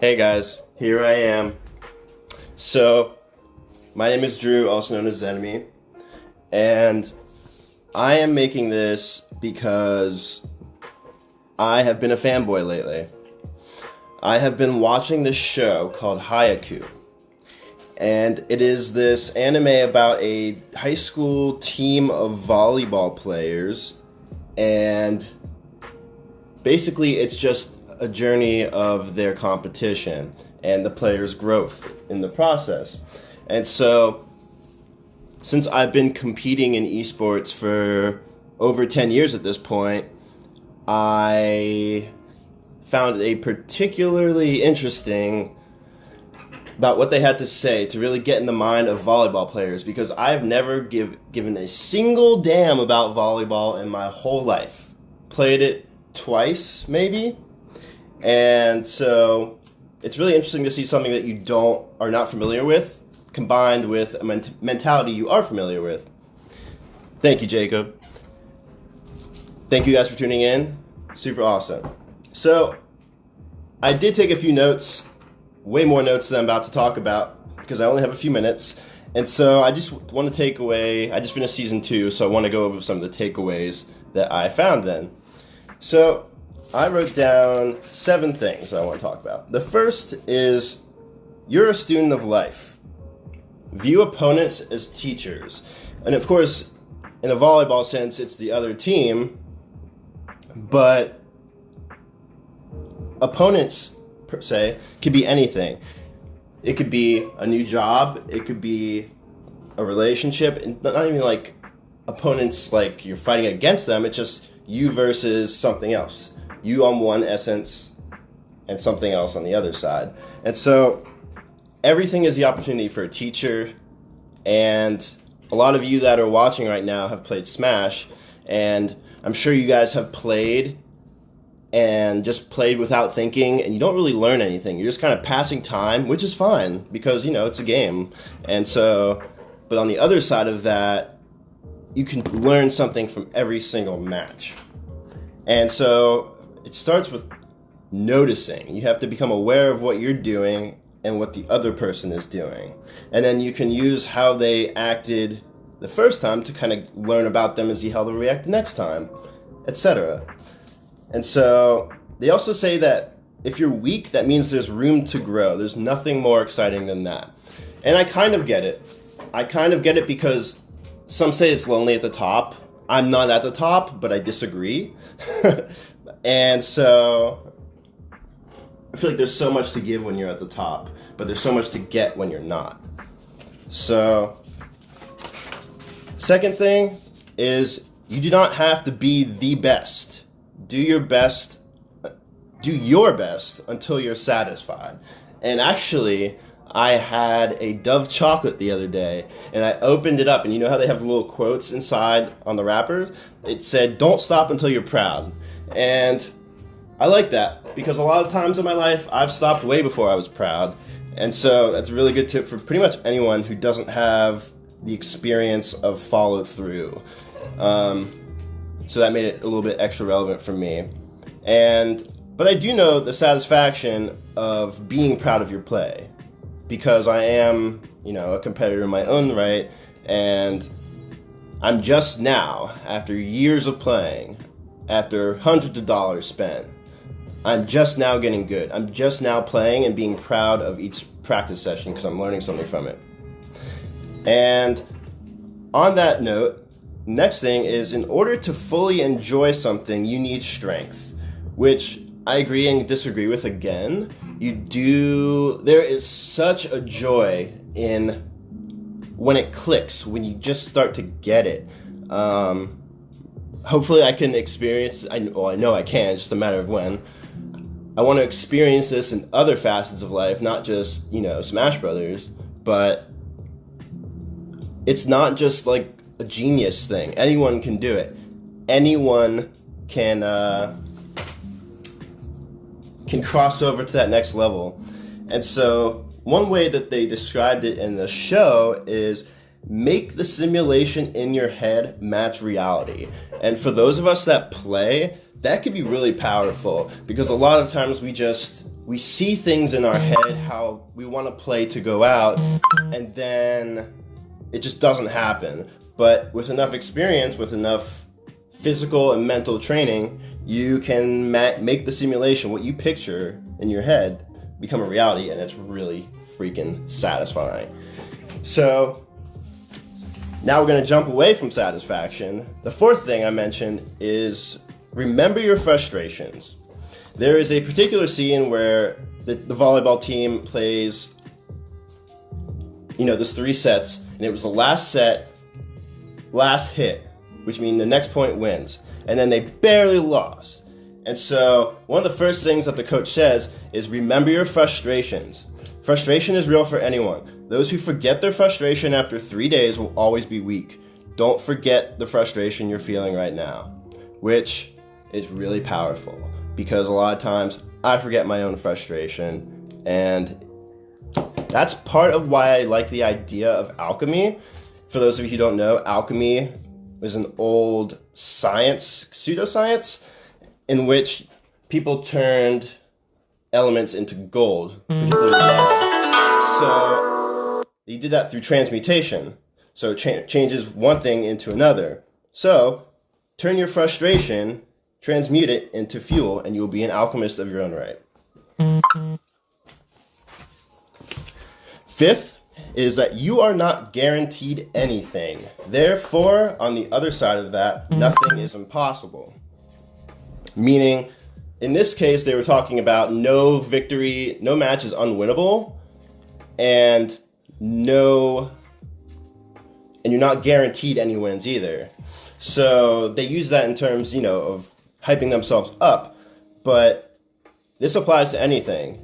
Hey guys, here I am. So, my name is Drew, also known as Zenemy, and I am making this because I have been a fanboy lately. I have been watching this show called Haikyuu, and it is this anime about a high school team of volleyball players, and basically it's just a journey of their competition and the players' growth in the process. And so, since I've been competing in esports for over 10 years at this point, I found a particularly interesting about what they had to say to really get in the mind of volleyball players, because I've never given a single damn about volleyball in my whole life. Played it twice, maybe. And so it's really interesting to see something that you are not familiar with, combined with a mentality you are familiar with. Thank you, Jacob. Thank you guys for tuning in. Super awesome. So I did take a few notes, way more notes than I'm about to talk about, because I only have a few minutes. And so I just want to take away, I just finished season 2, so I want to go over some of the takeaways that I found then. So I wrote down 7 things that I want to talk about. The first is, you're a student of life. View opponents as teachers. And of course, in a volleyball sense, it's the other team, but opponents, per se, could be anything. It could be a new job, it could be a relationship, and not even like opponents like you're fighting against them, it's just you versus something else. You on one essence and something else on the other side. And so everything is the opportunity for a teacher, and a lot of you that are watching right now have played Smash, and I'm sure you guys have played and just played without thinking, and you don't really learn anything. You're just kind of passing time, which is fine because, it's a game. And so, but on the other side of that, you can learn something from every single match. And so it starts with noticing. You have to become aware of what you're doing and what the other person is doing. And then you can use how they acted the first time to kind of learn about them and see how they'll react the next time, etc. And so they also say that if you're weak, that means there's room to grow. There's nothing more exciting than that. And I kind of get it. I kind of get it because some say it's lonely at the top. I'm not at the top, but I disagree. And so I feel like there's so much to give when you're at the top, but there's so much to get when you're not. So, second thing is, you do not have to be the best. Do your best until you're satisfied. And actually, I had a Dove chocolate the other day, and I opened it up, and you know how they have the little quotes inside on the wrappers? It said, "Don't stop until you're proud." And I like that, because a lot of times in my life, I've stopped way before I was proud. And so that's a really good tip for pretty much anyone who doesn't have the experience of follow through. So that made it a little bit extra relevant for me. But I do know the satisfaction of being proud of your play, because I am, a competitor in my own right, and I'm just now, after years of playing, after hundreds of dollars spent, I'm just now getting good. I'm just now playing and being proud of each practice session because I'm learning something from it. And on that note, next thing is, in order to fully enjoy something, you need strength, which I agree and disagree with again. There is such a joy in when it clicks, when you just start to get it. Hopefully I can experience, I know I can, it's just a matter of when. I want to experience this in other facets of life, not just, Smash Brothers, but it's not just like a genius thing. Anyone can do it. Anyone can cross over to that next level. And so one way that they described it in the show is, make the simulation in your head match reality. And for those of us that play, that could be really powerful, because a lot of times we we see things in our head, how we want to play to go out, and then it just doesn't happen. But with enough experience, with enough physical and mental training, you can make the simulation, what you picture in your head, become a reality, and it's really freaking satisfying. So now we're going to jump away from satisfaction. The fourth thing I mentioned is remember your frustrations. There is a particular scene where the volleyball team plays, there's 3 sets, and it was the last set, last hit, which means the next point wins. And then they barely lost. And so one of the first things that the coach says is remember your frustrations. Frustration is real for anyone. Those who forget their frustration after 3 days will always be weak. Don't forget the frustration you're feeling right now, which is really powerful because a lot of times I forget my own frustration, and that's part of why I like the idea of alchemy. For those of you who don't know, alchemy is an old science, pseudoscience, in which people turned elements into gold, particularly lead. So you did that through transmutation. So it changes one thing into another. So turn your frustration, transmute it into fuel, and you'll be an alchemist of your own right. Fifth is that you are not guaranteed anything. Therefore, on the other side of that, nothing is impossible. Meaning, in this case, they were talking about no victory, no match is unwinnable, and you're not guaranteed any wins either. So they use that in terms, of hyping themselves up, but this applies to anything.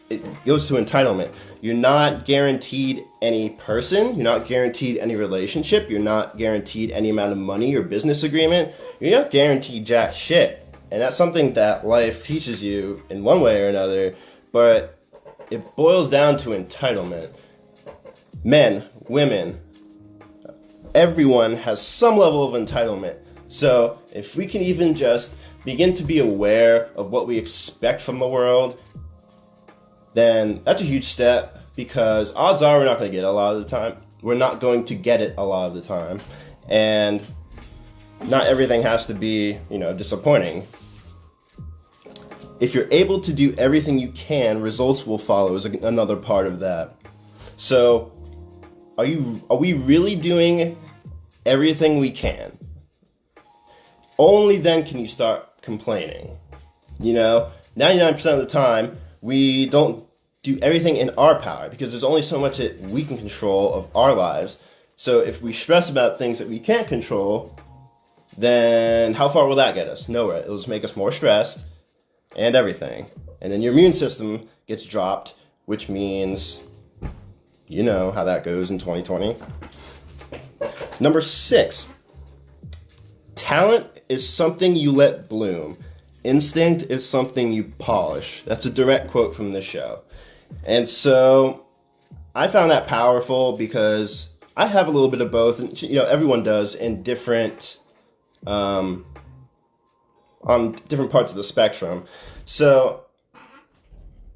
It goes to entitlement. You're not guaranteed any person. You're not guaranteed any relationship. You're not guaranteed any amount of money or business agreement. You're not guaranteed jack shit. And that's something that life teaches you in one way or another, but it boils down to entitlement. Men, women, everyone has some level of entitlement. So if we can even just begin to be aware of what we expect from the world, then that's a huge step, because odds are we're not going to get it a lot of the time. We're not going to get it a lot of the time. And not everything has to be, disappointing. If you're able to do everything you can, results will follow is another part of that. So are we really doing everything we can? Only then can you start complaining. 99% of the time, we don't do everything in our power because there's only so much that we can control of our lives. So if we stress about things that we can't control, then how far will that get us? Nowhere. It'll just make us more stressed and everything. And then your immune system gets dropped, which means you know how that goes in 2020. Number 6, talent is something you let bloom. Instinct is something you polish. That's a direct quote from this show. And so I found that powerful because I have a little bit of both, and everyone does in different on different parts of the spectrum. So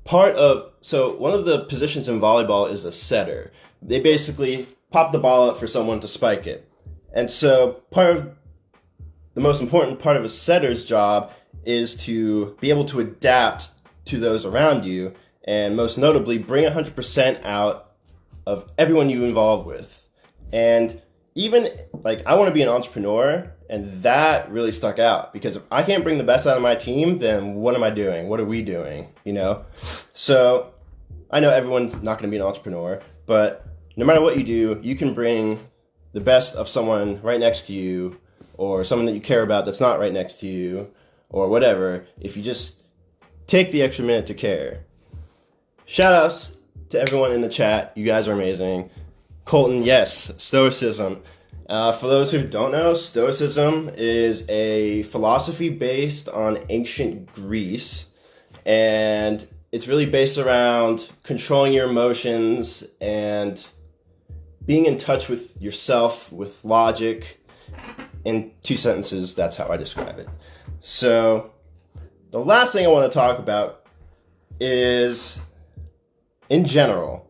one of the positions in volleyball is a setter. They basically pop the ball up for someone to spike it. And so the most important part of a setter's job is to be able to adapt to those around you, and most notably bring 100% out of everyone you involve with. And even I want to be an entrepreneur, and that really stuck out, because if I can't bring the best out of my team, then what am I doing? What are we doing? So I know everyone's not going to be an entrepreneur, but no matter what you do, you can bring the best of someone right next to you, or someone that you care about that's not right next to you, or whatever, if you just take the extra minute to care. Shout outs to everyone in the chat. You guys are amazing. Colton, yes, Stoicism. For those who don't know, Stoicism is a philosophy based on ancient Greece, and it's really based around controlling your emotions and being in touch with yourself, with logic. In 2 sentences, that's how I describe it. So the last thing I want to talk about is, in general,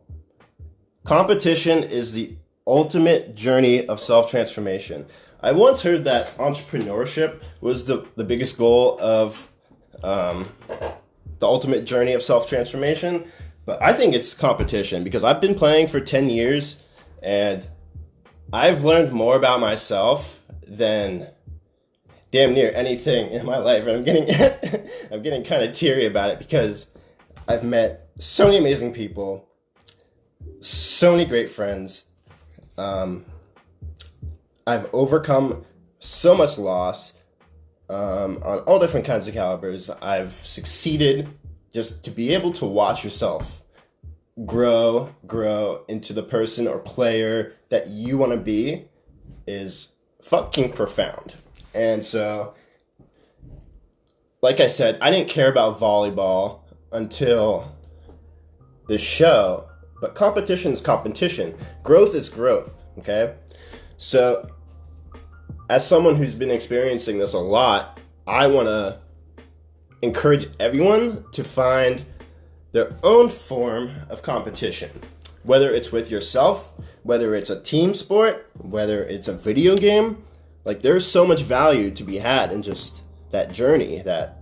competition is the ultimate journey of self-transformation. I once heard that entrepreneurship was the biggest goal of the ultimate journey of self-transformation, but I think it's competition, because I've been playing for 10 years and I've learned more about myself than damn near anything in my life, and I'm getting kind of teary about it, because I've met so many amazing people, so many great friends. I've overcome so much loss on all different kinds of calibers. I've succeeded. Just to be able to watch yourself grow into the person or player that you want to be is fucking profound. And so, like I said, I didn't care about volleyball until the show, but competition is competition. Growth is growth, okay? So, as someone who's been experiencing this a lot, I want to encourage everyone to find their own form of competition. Whether it's with yourself, whether it's a team sport, whether it's a video game, like there's so much value to be had in just that journey, that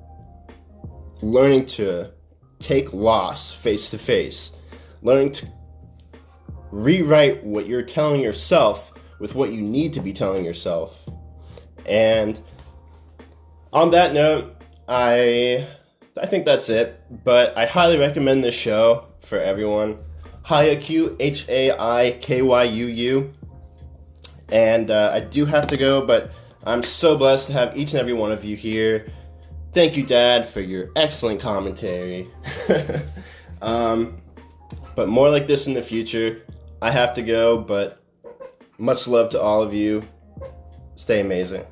learning to take loss face to face, learning to rewrite what you're telling yourself with what you need to be telling yourself. And on that note, I think that's it, but I highly recommend this show for everyone. Haikyu, Haikyu. And I do have to go, but I'm so blessed to have each and every one of you here. Thank you, Dad, for your excellent commentary. But more like this in the future. I have to go, but much love to all of you. Stay amazing.